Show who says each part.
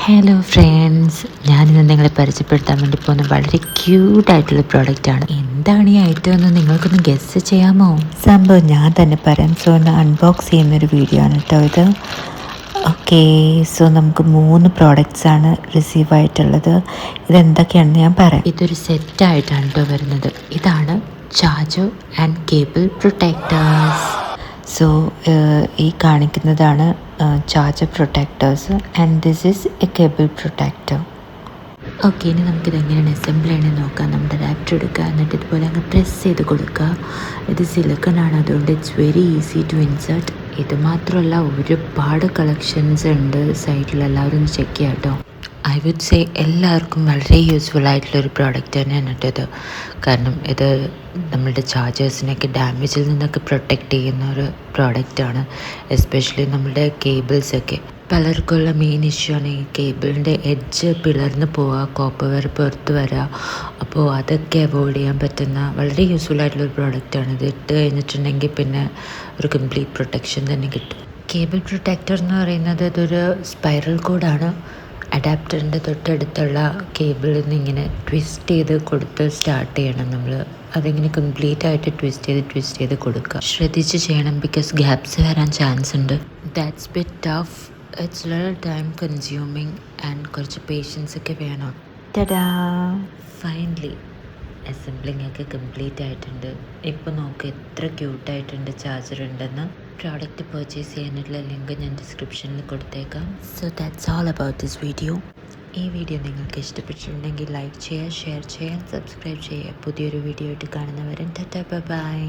Speaker 1: Hello friends, ഞാനിന്ന് നിങ്ങളെ പരിചയപ്പെടുത്താൻ വേണ്ടി പോകുന്ന വളരെ ക്യൂട്ടായിട്ടുള്ള പ്രോഡക്റ്റാണ്. എന്താണ് ഈ ഐറ്റം എന്ന് നിങ്ങൾക്കൊന്ന് ഗസ് ചെയ്യാമോ? സംഭവം ഞാൻ തന്നെ പറയാം. സോ ഒന്ന് അൺബോക്സ് ചെയ്യുന്നൊരു വീഡിയോ ആണ് കേട്ടോ ഇത്. ഓക്കെ, സോ നമുക്ക് 3 പ്രോഡക്റ്റ്സ് ആണ് റിസീവ് ആയിട്ടുള്ളത്. ഇതെന്തൊക്കെയാണെന്ന് ഞാൻ പറയാം. ഇതൊരു സെറ്റായിട്ടാണ് കേട്ടോ വരുന്നത്. ഇതാണ് charger and cable protectors. So ഈ കാണിക്കുന്നതാണ് charger protectors and this is a cable protector. Okay, ഇനി നമുക്കിത് എങ്ങനെയാണ് അസംബിൾ ചെയ്യണമെന്ന് നോക്കാം. നമ്മുടെ അഡാപ്റ്റർ എടുക്കുക, എന്നിട്ട് ഇതുപോലെ അങ്ങ് പ്രസ് ചെയ്ത് കൊടുക്കുക. ഇത് സിലിക്കൺ ആണ്, അതുകൊണ്ട് it's very easy to insert. ഇത് മാത്രമല്ല, ഒരുപാട് കളക്ഷൻസ് ഉണ്ട് സൈറ്റിൽ, എല്ലാവരും ഒന്ന് ചെക്ക് ചെയ്യാം കേട്ടോ. ഐ വുഡ് സേ എല്ലാവർക്കും വളരെ യൂസ്ഫുൾ ആയിട്ടുള്ളൊരു പ്രോഡക്റ്റ് തന്നെയാണ് കേട്ടോ ഇത്. കാരണം ഇത് നമ്മളുടെ ചാർജേഴ്സിനൊക്കെ ഡാമേജിൽ നിന്നൊക്കെ പ്രൊട്ടക്റ്റ് ചെയ്യുന്ന ഒരു പ്രോഡക്റ്റാണ്. എസ്പെഷ്യലി നമ്മുടെ കേബിൾസൊക്കെ പലർക്കുള്ള മെയിൻ ഇഷ്യൂ ആണ് ഈ കേബിളിൻ്റെ എഡ്ജ് പിളർന്ന് പോവുക, കോപ്പർ വയർ പുറത്ത് വരിക. അപ്പോൾ അതൊക്കെ അവോയ്ഡ് ചെയ്യാൻ പറ്റുന്ന വളരെ യൂസ്ഫുൾ ആയിട്ടുള്ളൊരു പ്രോഡക്റ്റാണ്. ഇത് ഇട്ട് കഴിഞ്ഞിട്ടുണ്ടെങ്കിൽ പിന്നെ ഒരു കംപ്ലീറ്റ് പ്രൊട്ടക്ഷൻ തന്നെ കിട്ടും. കേബിൾ പ്രൊട്ടക്ടർ എന്ന് പറയുന്നത് ഇതൊരു സ്പൈറൽ കോഡാണ്. അഡാപ്റ്ററിൻ്റെ തൊട്ടടുത്തുള്ള കേബിളിൽ നിന്ന് ഇങ്ങനെ ട്വിസ്റ്റ് ചെയ്ത് കൊടുത്ത് സ്റ്റാർട്ട് ചെയ്യണം നമ്മൾ. അതിങ്ങനെ കംപ്ലീറ്റ് ആയിട്ട് ട്വിസ്റ്റ് ചെയ്ത് കൊടുക്കുക. ശ്രദ്ധിച്ച് ചെയ്യണം, ബിക്കോസ് ഗ്യാപ്സ് വരാൻ ചാൻസ് ഉണ്ട്. That's bit tough. It's little time consuming and കുറച്ച് പേഷ്യൻസ് ഒക്കെ വേണം. ഫൈനലി അസംബ്ലിംഗ് ഒക്കെ കംപ്ലീറ്റ് ആയിട്ടുണ്ട്. ഇപ്പോൾ നോക്ക് എത്ര ക്യൂട്ടായിട്ടുണ്ട് ചാർജർ ഉണ്ടെന്ന്. പ്രോഡക്റ്റ് പർച്ചേസ് ചെയ്യാനുള്ള ലിങ്ക് ഞാൻ ഡിസ്ക്രിപ്ഷനിൽ കൊടുത്തേക്കാം. So that's all about this video. ഈ വീഡിയോ നിങ്ങൾക്ക് ഇഷ്ടപ്പെട്ടിട്ടുണ്ടെങ്കിൽ ലൈക്ക് ചെയ്യുക, ഷെയർ ചെയ്യുക, സബ്സ്ക്രൈബ് ചെയ്യുക. പുതിയൊരു വീഡിയോ ആയിട്ട് കാണുന്നവരെ ടാറ്റാ ബൈ.